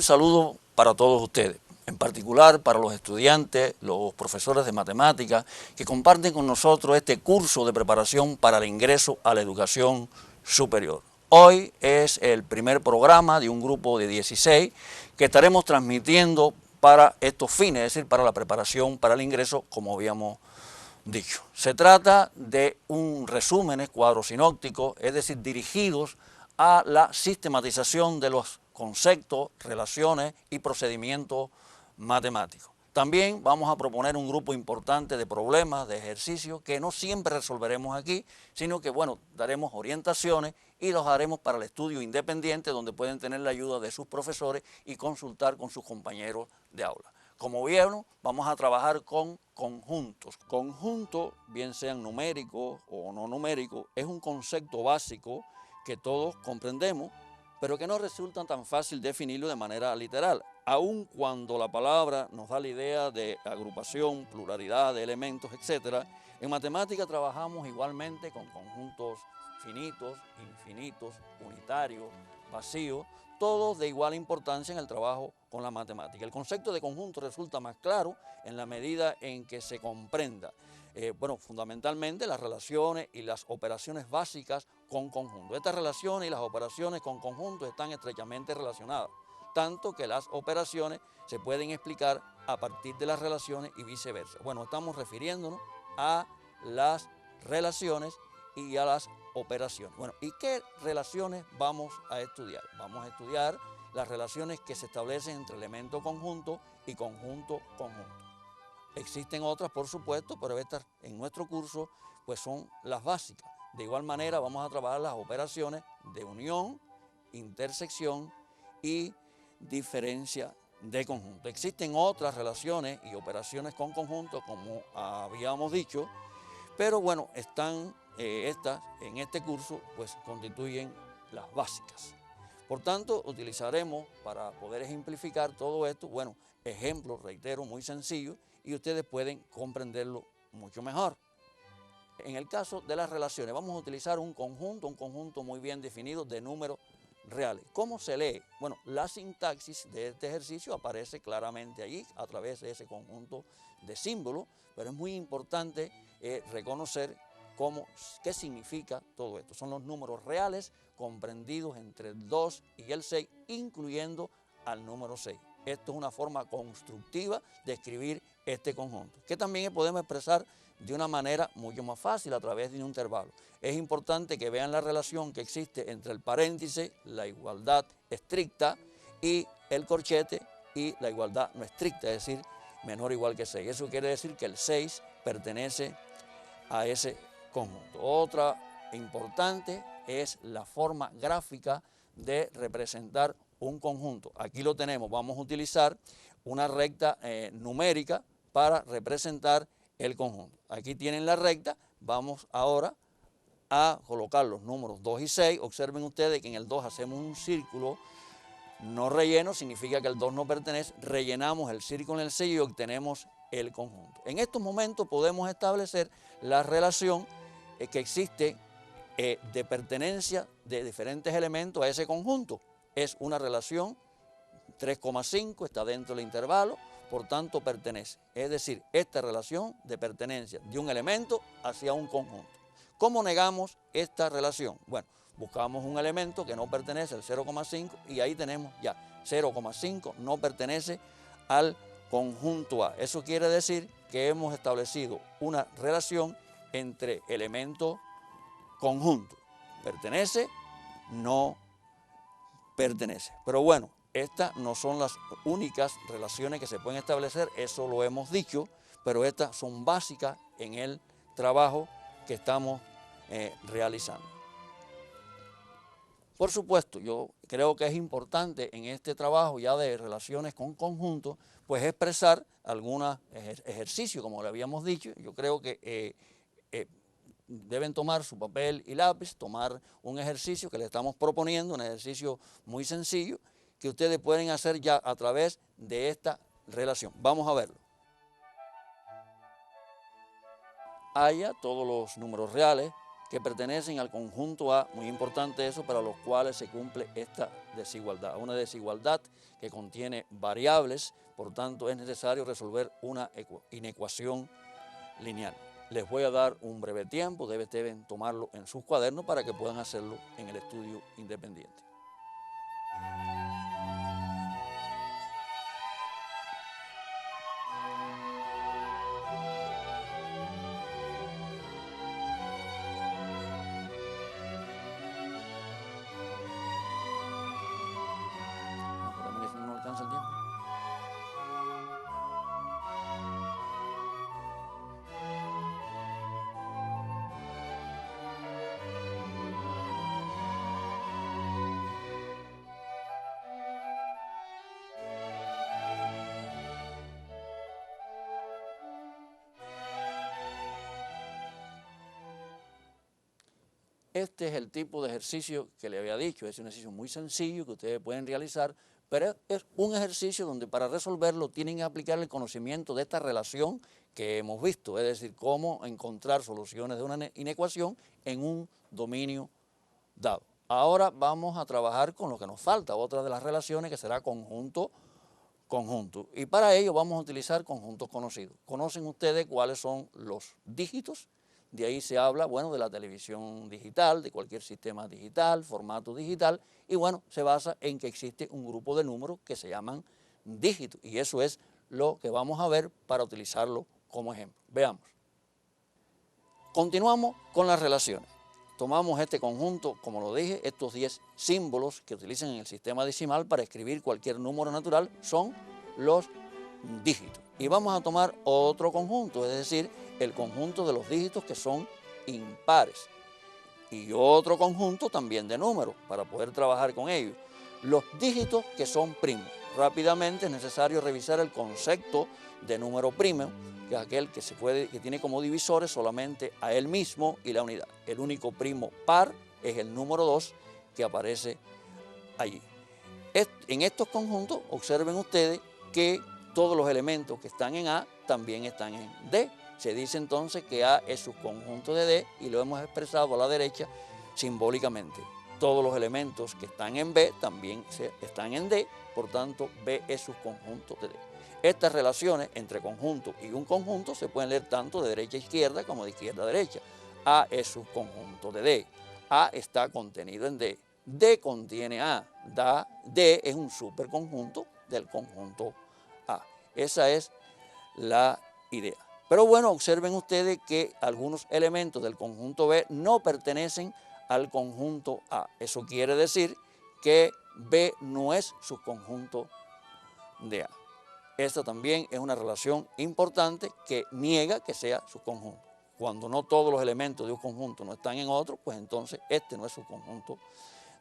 Un saludo para todos ustedes, en particular para los estudiantes, los profesores de matemáticas que comparten con nosotros este curso de preparación para el ingreso a la educación superior. Hoy es el primer programa de un grupo de 16 que estaremos transmitiendo para estos fines, es decir, para la preparación para el ingreso, como habíamos dicho. Se trata de un resumen, cuadros sinópticos, es decir, dirigidos a la sistematización de los conceptos, relaciones y procedimientos matemáticos. También vamos a proponer un grupo importante de problemas, de ejercicios, que no siempre resolveremos aquí, sino que, bueno, daremos orientaciones y los haremos para el estudio independiente, donde pueden tener la ayuda de sus profesores y consultar con sus compañeros de aula. Como vieron, vamos a trabajar con conjuntos. Conjuntos, bien sean numéricos o no numéricos, es un concepto básico que todos comprendemos, pero que no resulta tan fácil definirlo de manera literal, aun cuando la palabra nos da la idea de agrupación, pluralidad de elementos, etc. En matemática trabajamos igualmente con conjuntos finitos, infinitos, unitarios, vacíos, todos de igual importancia en el trabajo con la matemática. El concepto de conjunto resulta más claro en la medida en que se comprenda, fundamentalmente las relaciones y las operaciones básicas con conjuntos. Estas relaciones y las operaciones con conjuntos están estrechamente relacionadas, tanto que las operaciones se pueden explicar a partir de las relaciones y viceversa. Bueno, estamos refiriéndonos a las relaciones y a las operaciones. Bueno, ¿y qué relaciones vamos a estudiar? Vamos a estudiar las relaciones que se establecen entre elemento conjunto y conjunto conjunto. Existen otras, por supuesto, pero estas en nuestro curso pues son las básicas. De igual manera vamos a trabajar las operaciones de unión, intersección y diferencia de conjunto. Existen otras relaciones y operaciones con conjunto, como habíamos dicho, pero bueno, están estas en este curso pues constituyen las básicas. Por tanto, utilizaremos para poder ejemplificar todo esto, bueno, ejemplos, reitero, muy sencillos, y ustedes pueden comprenderlo mucho mejor. En el caso de las relaciones, vamos a utilizar un conjunto muy bien definido de números reales. ¿Cómo se lee? Bueno, la sintaxis de este ejercicio aparece claramente allí a través de ese conjunto de símbolos, pero es muy importante reconocer qué significa todo esto. Son los números reales comprendidos entre el 2 y el 6, incluyendo al número 6. Esto es una forma constructiva de escribir este conjunto, que también podemos expresar de una manera mucho más fácil a través de un intervalo. Es importante que vean la relación que existe entre el paréntesis, la igualdad estricta, y el corchete y la igualdad no estricta, es decir, menor o igual que 6. Eso quiere decir que el 6 pertenece a ese conjunto. Otra importante es la forma gráfica de representar un conjunto. Aquí lo tenemos, vamos a utilizar una recta numérica para representar el conjunto. Aquí tienen la recta, vamos ahora a colocar los números 2 y 6. Observen ustedes que en el 2 hacemos un círculo no relleno, significa que el 2 no pertenece, rellenamos el círculo en el 6 y obtenemos el conjunto. En estos momentos podemos establecer la relación que existe de pertenencia de diferentes elementos a ese conjunto. Es una relación 3,5, está dentro del intervalo, por tanto pertenece. Es decir, esta relación de pertenencia de un elemento hacia un conjunto. ¿Cómo negamos esta relación? Bueno, buscamos un elemento que no pertenece al 0,5 y ahí tenemos ya 0,5 no pertenece al conjunto A. Eso quiere decir que hemos establecido una relación entre elemento conjunto. Pertenece, no pertenece. Pero bueno, estas no son las únicas relaciones que se pueden establecer, eso lo hemos dicho, pero estas son básicas en el trabajo que estamos realizando. Por supuesto, yo creo que es importante en este trabajo ya de relaciones con conjuntos, pues expresar algunos ejercicios, como le habíamos dicho. Yo creo que deben tomar su papel y lápiz, tomar un ejercicio que le estamos proponiendo, un ejercicio muy sencillo, que ustedes pueden hacer ya a través de esta relación. Vamos a verlo. Haya todos los números reales que pertenecen al conjunto A, muy importante eso, para los cuales se cumple esta desigualdad. Una desigualdad que contiene variables, por tanto es necesario resolver una inecuación lineal. Les voy a dar un breve tiempo, deben tomarlo en sus cuadernos para que puedan hacerlo en el estudio independiente. No alcanza el tiempo. Este es el tipo de ejercicio que le había dicho, es un ejercicio muy sencillo que ustedes pueden realizar, pero es un ejercicio donde para resolverlo tienen que aplicar el conocimiento de esta relación que hemos visto, es decir, cómo encontrar soluciones de una inecuación en un dominio dado. Ahora vamos a trabajar con lo que nos falta, otra de las relaciones que será conjunto. Y para ello vamos a utilizar conjuntos conocidos. ¿Conocen ustedes cuáles son los dígitos? De ahí se habla, bueno, de la televisión digital, de cualquier sistema digital, formato digital, y bueno, se basa en que existe un grupo de números que se llaman dígitos, y eso es lo que vamos a ver para utilizarlo como ejemplo. Veamos. Continuamos con las relaciones. Tomamos este conjunto, como lo dije, estos 10 símbolos que utilizan en el sistema decimal para escribir cualquier número natural son los dígitos. Y vamos a tomar otro conjunto, es decir, el conjunto de los dígitos que son impares. Y otro conjunto también de números para poder trabajar con ellos. Los dígitos que son primos. Rápidamente es necesario revisar el concepto de número primo, que es aquel que tiene como divisores solamente a él mismo y la unidad. El único primo par es el número 2 que aparece allí. En estos conjuntos, observen ustedes que todos los elementos que están en A también están en D. Se dice entonces que A es subconjunto de D y lo hemos expresado a la derecha simbólicamente. Todos los elementos que están en B también están en D, por tanto B es subconjunto de D. Estas relaciones entre conjunto y un conjunto se pueden leer tanto de derecha a izquierda como de izquierda a derecha. A es subconjunto de D. A está contenido en D. D contiene A. D es un superconjunto del conjunto A. Esa es la idea. Pero bueno, observen ustedes que algunos elementos del conjunto B no pertenecen al conjunto A. Eso quiere decir que B no es subconjunto de A. Esta también es una relación importante que niega que sea subconjunto. Cuando no todos los elementos de un conjunto no están en otro, pues entonces este no es subconjunto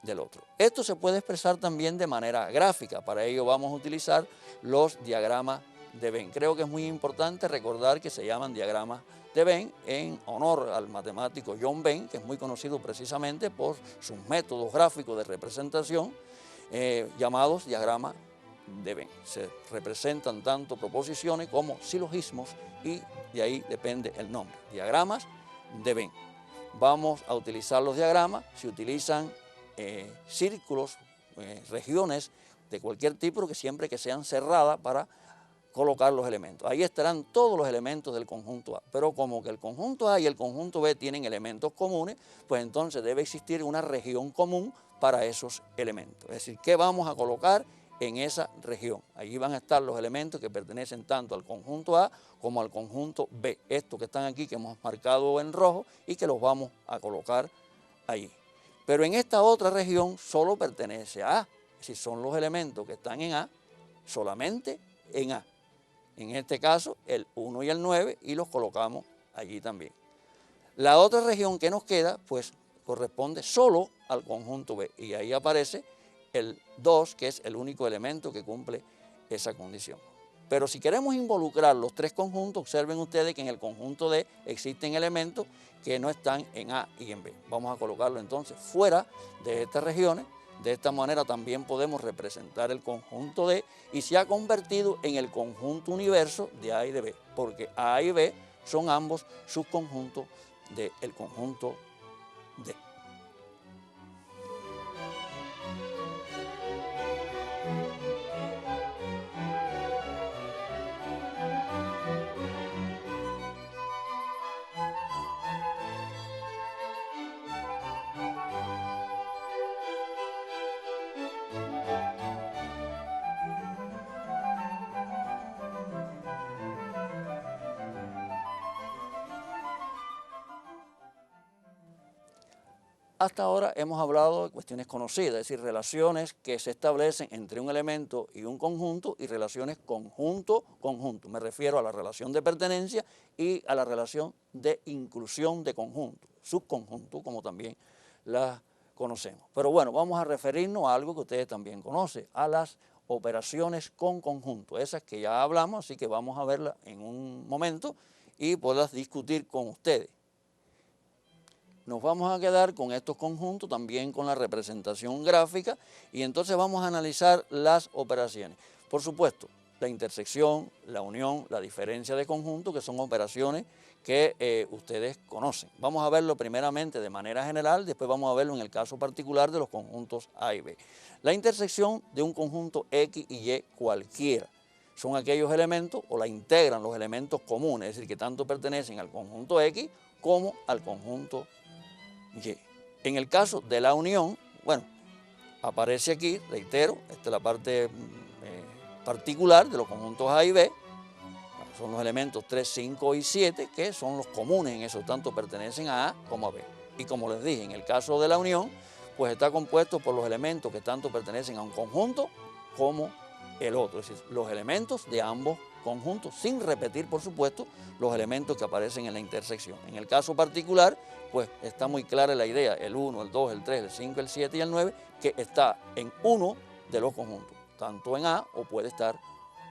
del otro. Esto se puede expresar también de manera gráfica. Para ello vamos a utilizar los diagramas de Venn. Creo que es muy importante recordar que se llaman diagramas de Venn en honor al matemático John Venn, que es muy conocido precisamente por sus métodos gráficos de representación llamados diagramas de Venn. Se representan tanto proposiciones como silogismos y de ahí depende el nombre. Diagramas de Venn. Vamos a utilizar los diagramas, se utilizan círculos, regiones de cualquier tipo, que siempre que sean cerradas para colocar los elementos. Ahí estarán todos los elementos del conjunto A, pero como que el conjunto A y el conjunto B tienen elementos comunes, pues entonces debe existir una región común para esos elementos. Es decir, ¿qué vamos a colocar en esa región? Allí van a estar los elementos que pertenecen tanto al conjunto A como al conjunto B. Estos que están aquí que hemos marcado en rojo y que los vamos a colocar ahí. Pero en esta otra región solo pertenece a A, es decir, son los elementos que están en A, solamente en A. En este caso, el 1 y el 9, y los colocamos allí también. La otra región que nos queda, pues, corresponde solo al conjunto B, y ahí aparece el 2, que es el único elemento que cumple esa condición. Pero si queremos involucrar los tres conjuntos, observen ustedes que en el conjunto D existen elementos que no están en A y en B. Vamos a colocarlo entonces fuera de estas regiones. De esta manera también podemos representar el conjunto D y se ha convertido en el conjunto universo de A y de B, porque A y B son ambos subconjuntos del conjunto D. Hasta ahora hemos hablado de cuestiones conocidas, es decir, relaciones que se establecen entre un elemento y un conjunto y relaciones conjunto-conjunto. Me refiero a la relación de pertenencia y a la relación de inclusión de conjunto, subconjunto, como también las conocemos. Pero bueno, vamos a referirnos a algo que ustedes también conocen, a las operaciones con conjunto, esas que ya hablamos, así que vamos a verlas en un momento y poderlas discutir con ustedes. Nos vamos a quedar con estos conjuntos, también con la representación gráfica, y entonces vamos a analizar las operaciones. Por supuesto, la intersección, la unión, la diferencia de conjunto, que son operaciones que ustedes conocen. Vamos a verlo primeramente de manera general, después vamos a verlo en el caso particular de los conjuntos A y B. La intersección de un conjunto X y Y cualquiera son aquellos elementos, o la integran los elementos comunes, es decir, que tanto pertenecen al conjunto X como al conjunto Y. En el caso de la unión, bueno, aparece aquí, reitero, esta es la parte particular de los conjuntos A y B, son los elementos 3, 5 y 7, que son los comunes en eso, tanto pertenecen a A como a B. Y como les dije, en el caso de la unión, pues está compuesto por los elementos que tanto pertenecen a un conjunto como el otro, es decir, los elementos de ambos conjuntos, sin repetir, por supuesto, los elementos que aparecen en la intersección. En el caso particular, pues está muy clara la idea, el 1, el 2, el 3, el 5, el 7 y el 9, que está en uno de los conjuntos, tanto en A o puede estar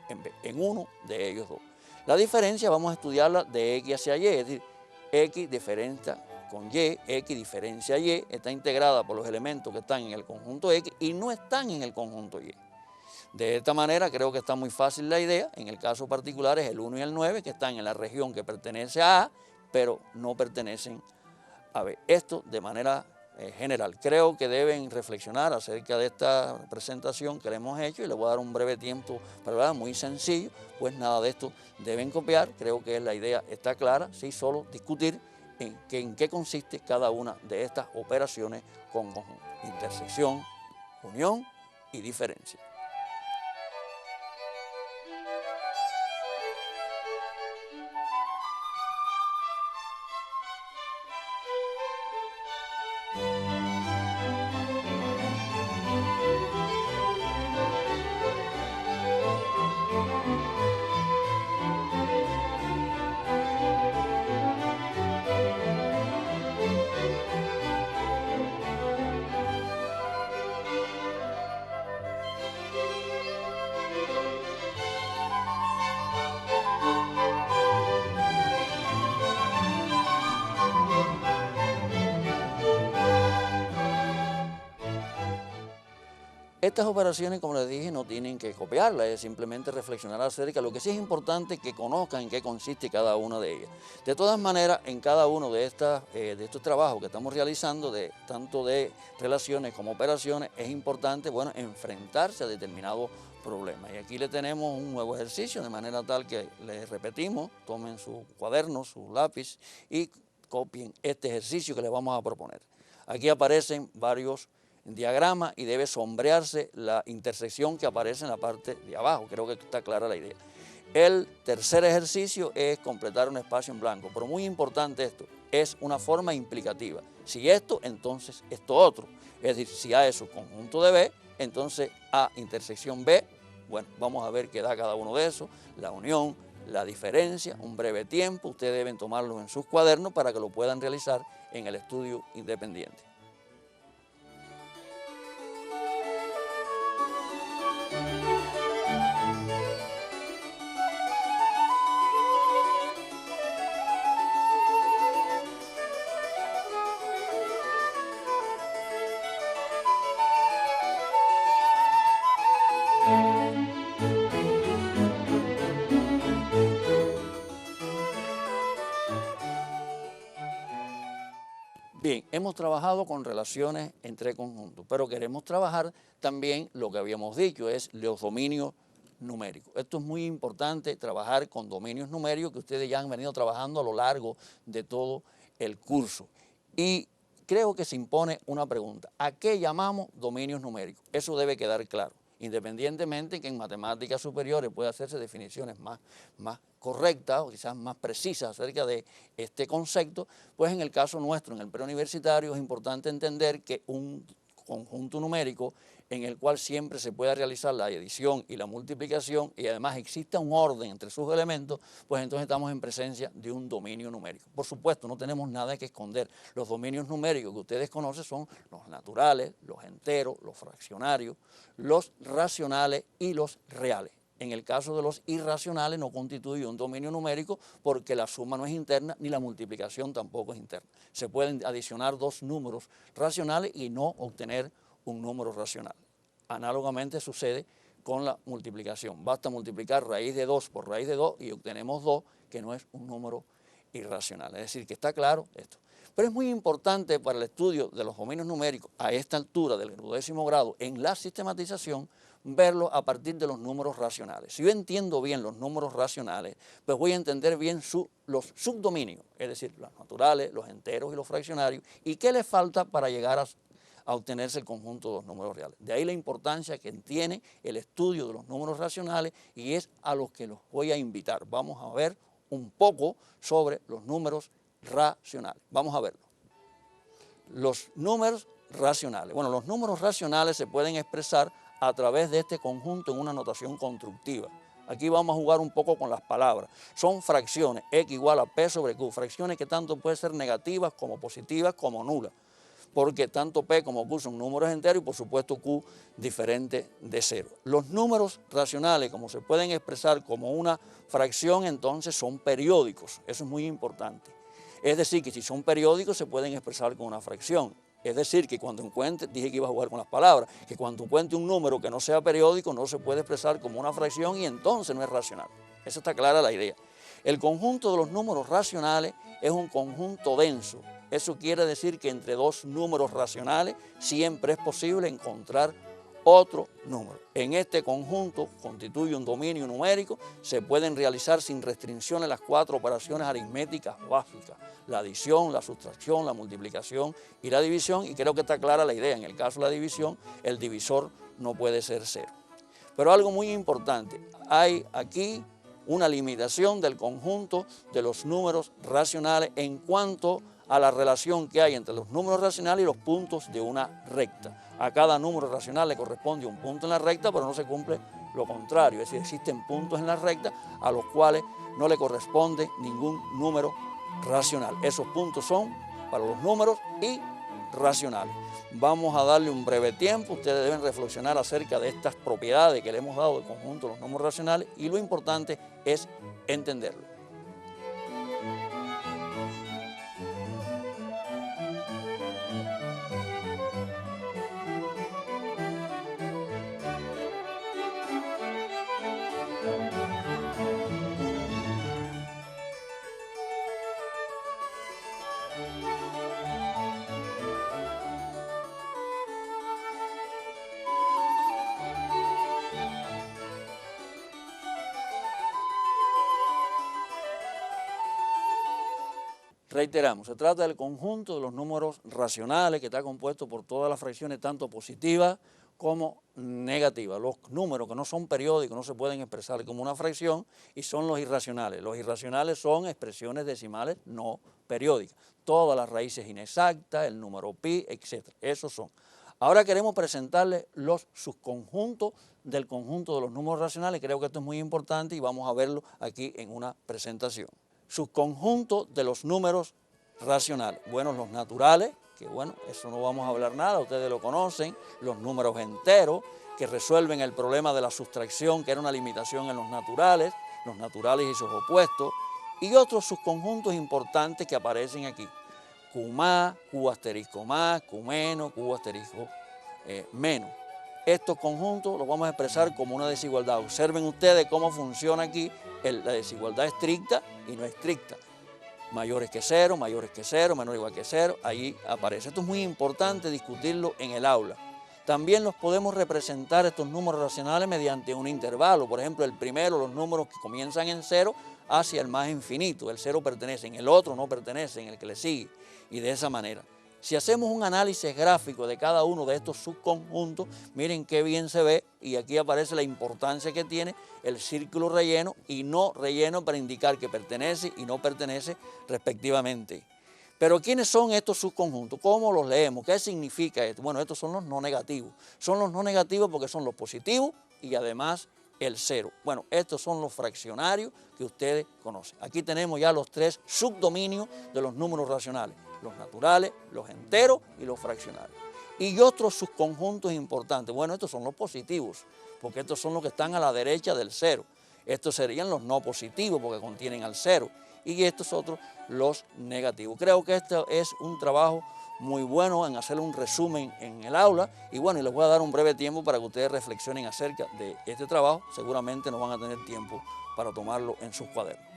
en B, en uno de ellos dos. La diferencia vamos a estudiarla de X hacia Y, es decir, X diferencia con Y, X diferencia Y, está integrada por los elementos que están en el conjunto X y no están en el conjunto Y. De esta manera creo que está muy fácil la idea. En el caso particular es el 1 y el 9 que están en la región que pertenece a A, pero no pertenecen a B. Esto de manera general. Creo que deben reflexionar acerca de esta presentación que le hemos hecho y le voy a dar un breve tiempo para hablar, muy sencillo, pues nada de esto deben copiar. Creo que la idea está clara, sí, solo discutir en qué consiste cada una de estas operaciones con conjunto. Intersección, unión y diferencia. Estas operaciones, como les dije, no tienen que copiarlas, es simplemente reflexionar acerca. Lo que sí es importante es que conozcan en qué consiste cada una de ellas. De todas maneras, en cada uno de estos trabajos que estamos realizando, tanto de relaciones como operaciones, es importante, bueno, enfrentarse a determinados problemas. Y aquí le tenemos un nuevo ejercicio, de manera tal que les repetimos, tomen su cuaderno, su lápiz y copien este ejercicio que les vamos a proponer. Aquí aparecen varios diagrama y debe sombrearse la intersección que aparece en la parte de abajo. Creo que está clara la idea. El tercer ejercicio es completar un espacio en blanco, pero muy importante esto, es una forma implicativa. Si esto, entonces esto otro. Es decir, si A es su conjunto de B, entonces A intersección B, bueno, vamos a ver qué da cada uno de esos, la unión, la diferencia, un breve tiempo, ustedes deben tomarlo en sus cuadernos para que lo puedan realizar en el estudio independiente. Bien, hemos trabajado con relaciones entre conjuntos, pero queremos trabajar también lo que habíamos dicho, es los dominios numéricos. Esto es muy importante, trabajar con dominios numéricos que ustedes ya han venido trabajando a lo largo de todo el curso. Y creo que se impone una pregunta: ¿a qué llamamos dominios numéricos? Eso debe quedar claro, independientemente que en matemáticas superiores pueda hacerse definiciones más correctas o quizás más precisas acerca de este concepto, pues en el caso nuestro, en el preuniversitario, es importante entender que un conjunto numérico en el cual siempre se pueda realizar la adición y la multiplicación y además exista un orden entre sus elementos, pues entonces estamos en presencia de un dominio numérico. Por supuesto, no tenemos nada que esconder. Los dominios numéricos que ustedes conocen son los naturales, los enteros, los fraccionarios, los racionales y los reales. En el caso de los irracionales no constituye un dominio numérico porque la suma no es interna ni la multiplicación tampoco es interna. Se pueden adicionar dos números racionales y no obtener un número racional. Análogamente sucede con la multiplicación. Basta multiplicar raíz de 2 por raíz de 2 y obtenemos 2, que no es un número irracional. Es decir, que está claro esto. Pero es muy importante para el estudio de los dominios numéricos a esta altura del 12º grado en la sistematización verlo a partir de los números racionales. Si yo entiendo bien los números racionales, pues voy a entender bien los subdominios, es decir, los naturales, los enteros y los fraccionarios, y qué les falta para llegar a obtenerse el conjunto de los números reales. De ahí la importancia que tiene el estudio de los números racionales y es a los que los voy a invitar. Vamos a ver un poco sobre los números racionales. Vamos a verlo. Los números racionales. Bueno, los números racionales se pueden expresar a través de este conjunto en una notación constructiva. Aquí vamos a jugar un poco con las palabras. Son fracciones, x igual a p sobre q, fracciones que tanto pueden ser negativas como positivas como nulas, porque tanto p como q son números enteros y por supuesto q diferente de 0. Los números racionales, como se pueden expresar como una fracción, entonces son periódicos, eso es muy importante. Es decir, que si son periódicos se pueden expresar con una fracción. Es decir, que cuando encuentre, dije que iba a jugar con las palabras, que cuando encuentre un número que no sea periódico no se puede expresar como una fracción y entonces no es racional. Esa está clara la idea. El conjunto de los números racionales es un conjunto denso. Eso quiere decir que entre dos números racionales siempre es posible encontrar otro número. En este conjunto constituye un dominio numérico, se pueden realizar sin restricciones las 4 operaciones aritméticas básicas: la adición, la sustracción, la multiplicación y la división, y creo que está clara la idea. En el caso de la división, el divisor no puede ser 0. Pero algo muy importante, hay aquí una limitación del conjunto de los números racionales en cuanto a la relación que hay entre los números racionales y los puntos de una recta. A cada número racional le corresponde un punto en la recta, pero no se cumple lo contrario, es decir, existen puntos en la recta a los cuales no le corresponde ningún número racional. Esos puntos son para los números irracionales. Vamos a darle un breve tiempo, ustedes deben reflexionar acerca de estas propiedades que le hemos dado al conjunto de los números racionales y lo importante es entenderlo. Reiteramos, se trata del conjunto de los números racionales que está compuesto por todas las fracciones, tanto positivas como negativas. Los números que no son periódicos no se pueden expresar como una fracción y son los irracionales. Los irracionales son expresiones decimales no periódicas. Todas las raíces inexactas, el número pi, etc. Esos son. Ahora queremos presentarles los subconjuntos del conjunto de los números racionales. Creo que esto es muy importante y vamos a verlo aquí en una presentación. Subconjunto de los números racionales. Bueno, los naturales, que bueno, eso no vamos a hablar nada, ustedes lo conocen. Los números enteros, que resuelven el problema de la sustracción, que era una limitación en los naturales y sus opuestos. Y otros subconjuntos importantes que aparecen aquí. Q más, Q asterisco más, Q menos, Q asterisco menos. Estos conjuntos los vamos a expresar como una desigualdad. Observen ustedes cómo funciona aquí la desigualdad estricta y no estricta. mayores que 0, mayores que 0, menor o igual que 0, ahí aparece. Esto es muy importante discutirlo en el aula. También los podemos representar estos números racionales mediante un intervalo. Por ejemplo, el primero, los números que comienzan en 0 hacia el más infinito. El 0 pertenece, en el otro no pertenece, en el que le sigue. Y de esa manera. Si hacemos un análisis gráfico de cada uno de estos subconjuntos, miren qué bien se ve y aquí aparece la importancia que tiene el círculo relleno y no relleno para indicar que pertenece y no pertenece respectivamente. Pero ¿quiénes son estos subconjuntos? ¿Cómo los leemos? ¿Qué significa esto? Bueno, estos son los no negativos. Son los no negativos porque son los positivos y además el 0. Bueno, estos son los fraccionarios que ustedes conocen. Aquí tenemos ya los 3 subdominios de los números racionales. Los naturales, los enteros y los fraccionarios. Y otros subconjuntos importantes. Bueno, estos son los positivos, porque estos son los que están a la derecha del 0. Estos serían los no positivos porque contienen al 0. Y estos otros los negativos. Creo que este es un trabajo muy bueno en hacer un resumen en el aula y bueno, y les voy a dar un breve tiempo para que ustedes reflexionen acerca de este trabajo. Seguramente no van a tener tiempo para tomarlo en sus cuadernos.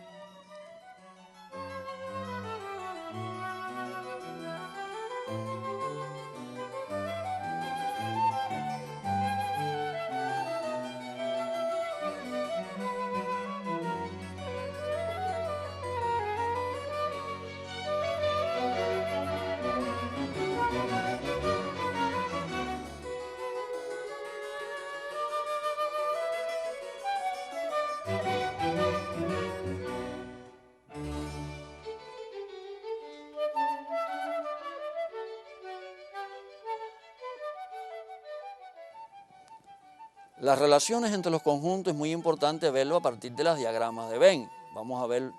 Las relaciones entre los conjuntos es muy importante verlo a partir de los diagramas de Venn. Vamos a ver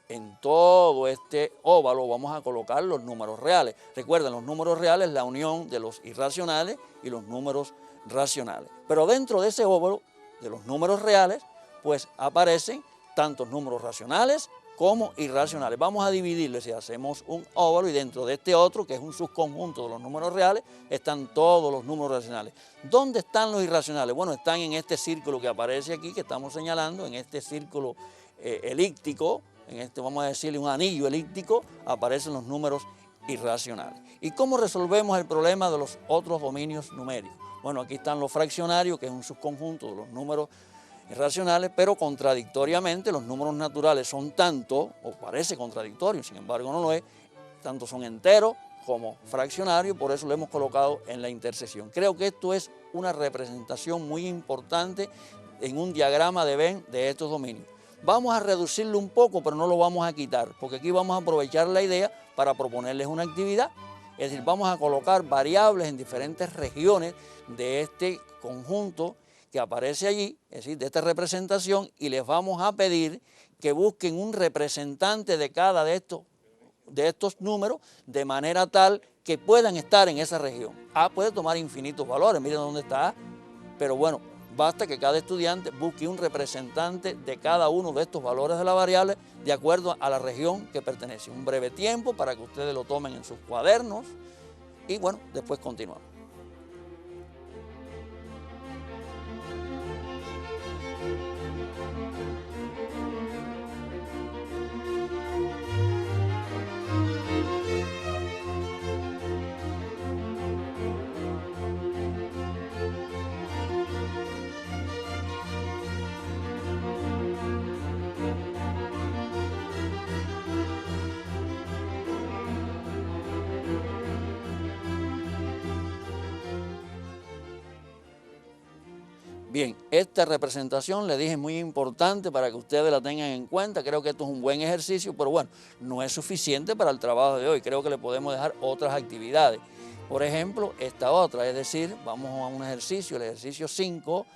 en todo este óvalo, vamos a colocar los números reales. Recuerden, los números reales es la unión de los irracionales y los números racionales. Pero dentro de ese óvalo, de los números reales, pues aparecen tantos números racionales como irracionales. Vamos a dividirlo, si hacemos un óvalo y dentro de este otro, que es un subconjunto de los números reales, están todos los números racionales. ¿Dónde están los irracionales? Bueno, están en este círculo que aparece aquí, que estamos señalando, en este círculo elíptico, en este, vamos a decirle, un anillo elíptico, aparecen los números irracionales. ¿Y cómo resolvemos el problema de los otros dominios numéricos? Bueno, aquí están los fraccionarios, que es un subconjunto de los números irracionales, pero contradictoriamente los números naturales son tanto, o parece contradictorio, sin embargo no lo es, tanto son enteros como fraccionarios, por eso lo hemos colocado en la intersección. Creo que esto es una representación muy importante en un diagrama de Venn de estos dominios. Vamos a reducirlo un poco, pero no lo vamos a quitar, porque aquí vamos a aprovechar la idea para proponerles una actividad. Es decir, vamos a colocar variables en diferentes regiones de este conjunto que aparece allí, es decir, de esta representación, y les vamos a pedir que busquen un representante de cada de estos números de manera tal que puedan estar en esa región. A puede tomar infinitos valores, miren dónde está A, pero bueno, basta que cada estudiante busque un representante de cada uno de estos valores de la variable de acuerdo a la región que pertenece. Un breve tiempo para que ustedes lo tomen en sus cuadernos y bueno, después continuamos. Bien, esta representación, le dije, es muy importante para que ustedes la tengan en cuenta. Creo que esto es un buen ejercicio, pero bueno, no es suficiente para el trabajo de hoy. Creo que le podemos dejar otras actividades. Por ejemplo, esta otra, es decir, vamos a un ejercicio, el ejercicio 5,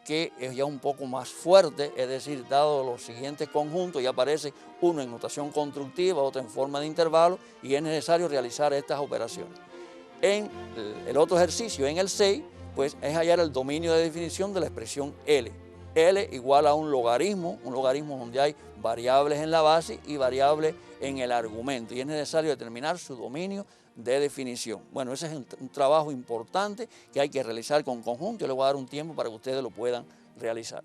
que es ya un poco más fuerte, es decir, dado los siguientes conjuntos, ya aparece uno en notación constructiva, otro en forma de intervalo, y es necesario realizar estas operaciones. En el otro ejercicio, en el 6, pues es hallar el dominio de definición de la expresión L. L igual a un logaritmo donde hay variables en la base y variables en el argumento, y es necesario determinar su dominio de definición. Bueno, ese es un trabajo importante que hay que realizar con conjunto. Yo les voy a dar un tiempo para que ustedes lo puedan realizar.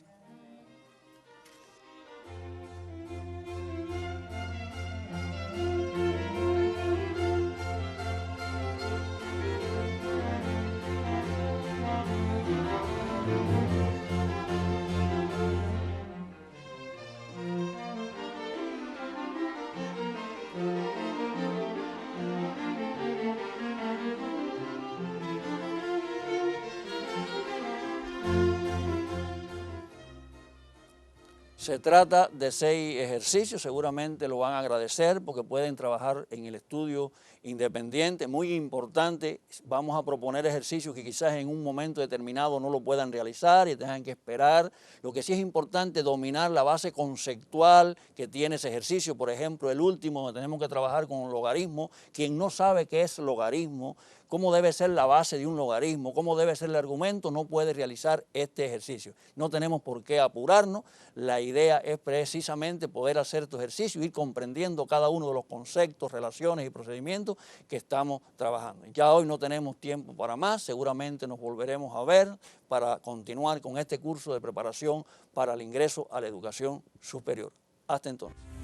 Se trata de 6 ejercicios, seguramente lo van a agradecer porque pueden trabajar en el estudio independiente, muy importante. Vamos a proponer ejercicios que quizás en un momento determinado no lo puedan realizar y tengan que esperar. Lo que sí es importante es dominar la base conceptual que tiene ese ejercicio. Por ejemplo, el último, donde tenemos que trabajar con el logaritmo. Quien no sabe qué es logaritmo, cómo debe ser la base de un logaritmo, cómo debe ser el argumento, no puede realizar este ejercicio. No tenemos por qué apurarnos. La idea es precisamente poder hacer estos ejercicios, ir comprendiendo cada uno de los conceptos, relaciones y procedimientos que estamos trabajando. Ya hoy no tenemos tiempo para más, seguramente nos volveremos a ver para continuar con este curso de preparación para el ingreso a la educación superior. Hasta entonces.